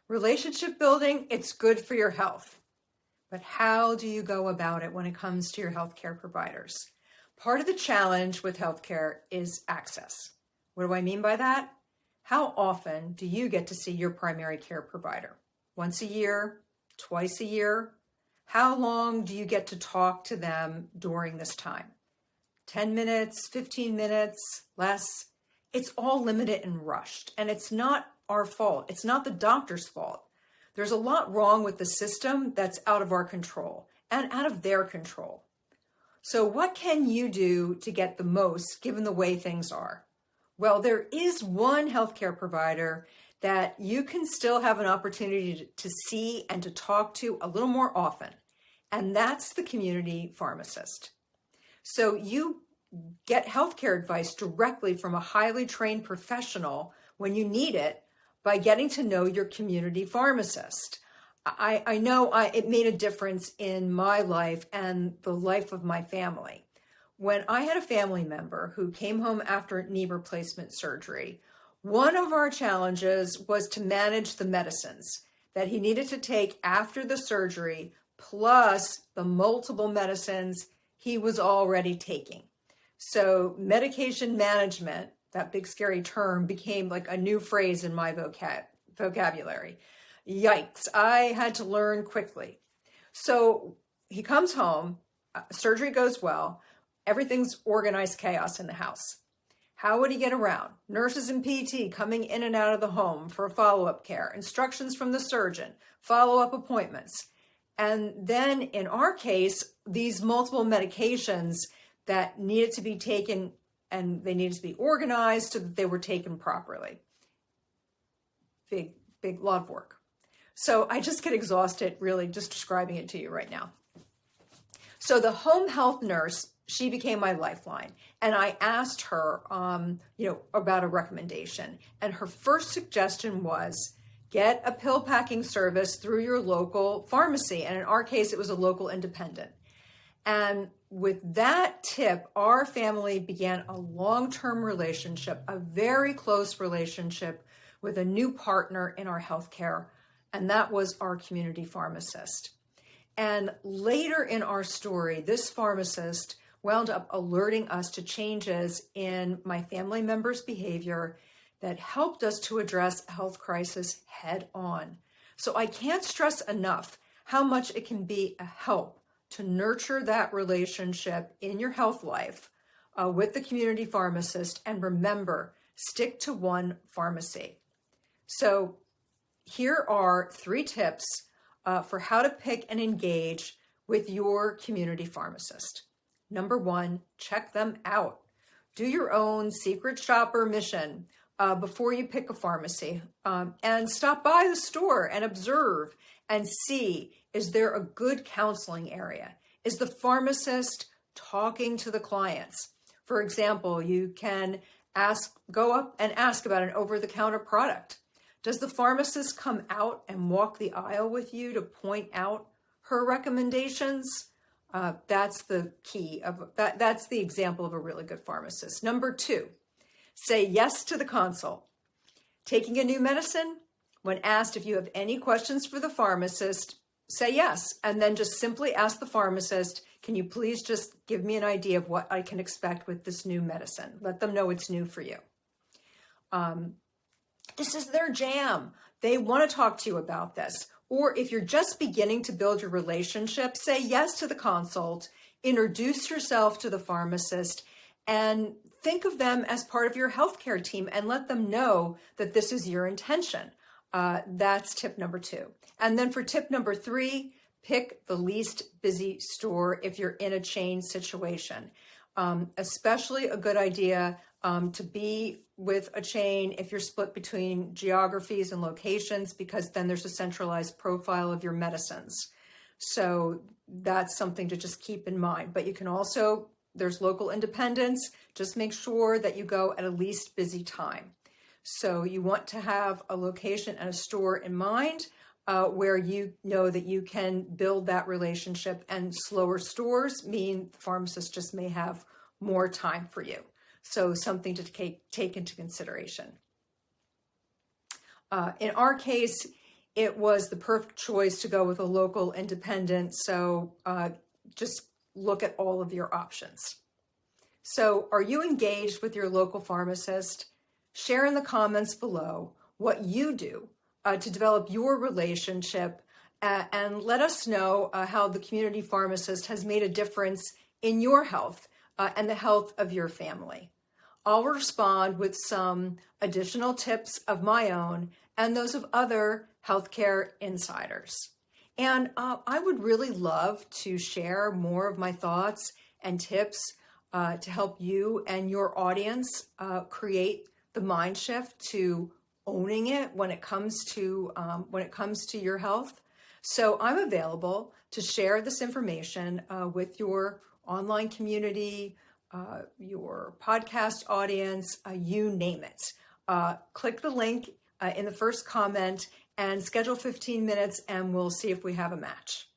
Relationship building, it's good for your health. But how do you go about it when it comes to your healthcare providers? Part of the challenge with healthcare is access. What do I mean by that? How often do you get to see your primary care provider? Once a year? Twice a year? How long do you get to talk to them during this time? 10 minutes, 15 minutes, less? It's all limited and rushed, and it's not our fault. It's not the doctor's fault. There's a lot wrong with the system that's out of our control and out of their control. So what can you do to get the most given the way things are? Well, there is one healthcare provider that you can still have an opportunity to see and to talk to a little more often, and that's the community pharmacist. So you get healthcare advice directly from a highly trained professional when you need it by getting to know your community pharmacist. I know it made a difference in my life and the life of my family. When I had a family member who came home after knee replacement surgery, one of our challenges was to manage the medicines that he needed to take after the surgery, plus the multiple medicines he was already taking. So medication management, that big scary term, became like a new phrase in my vocabulary. Yikes, I had to learn quickly. So he comes home, surgery goes well, everything's organized chaos in the house. How would he get around? Nurses and PT coming in and out of the home for follow-up care, instructions from the surgeon, follow-up appointments. And then in our case, these multiple medications that needed to be taken, and they needed to be organized so that they were taken properly. Big lot of work. So I just get exhausted really just describing it to you right now. So the home health nurse, she became my lifeline. And I asked her, about a recommendation. And her first suggestion was get a pill packing service through your local pharmacy. And in our case, it was a local independent. And with that tip, our family began a long-term relationship, a very close relationship with a new partner in our healthcare, and that was our community pharmacist. And later in our story, this pharmacist wound up alerting us to changes in my family members' behavior that helped us to address a health crisis head on. So I can't stress enough how much it can be a help to nurture that relationship in your health life with the community pharmacist. And remember, stick to one pharmacy. So here are 3 tips for how to pick and engage with your community pharmacist. Number 1, check them out. Do your own secret shopper mission before you pick a pharmacy, and stop by the store and observe and see, is there a good counseling area? Is the pharmacist talking to the clients? For example, you can go up and ask about an over-the-counter product. Does the pharmacist come out and walk the aisle with you to point out her recommendations? That's the key of that. That's the example of a really good pharmacist. Number 2, say yes to the consult. Taking a new medicine, when asked if you have any questions for the pharmacist, say yes, and then just simply ask the pharmacist, can you please just give me an idea of what I can expect with this new medicine? Let them know it's new for you. This is their jam. They want to talk to you about this. Or if you're just beginning to build your relationship, say yes to the consult, introduce yourself to the pharmacist, and think of them as part of your healthcare team and let them know that this is your intention. That's tip number 2. And then for tip number 3, pick the least busy store if you're in a chain situation. Especially a good idea to be with a chain if you're split between geographies and locations, because then there's a centralized profile of your medicines. So that's something to just keep in mind. But you can also, there's local independents, just make sure that you go at a least busy time. So you want to have a location and a store in mind where you know that you can build that relationship, and slower stores mean the pharmacist just may have more time for you. So something to take into consideration. In our case, it was the perfect choice to go with a local independent. So just look at all of your options. So are you engaged with your local pharmacist? Share in the comments below what you do to develop your relationship, and let us know how the community pharmacist has made a difference in your health and the health of your family. I'll respond with some additional tips of my own and those of other healthcare insiders. And I would really love to share more of my thoughts and tips to help you and your audience create the mind shift to owning it when it comes to your health. So I'm available to share this information with your online community, your podcast audience, you name it. Click the link in the first comment and schedule 15 minutes, and we'll see if we have a match.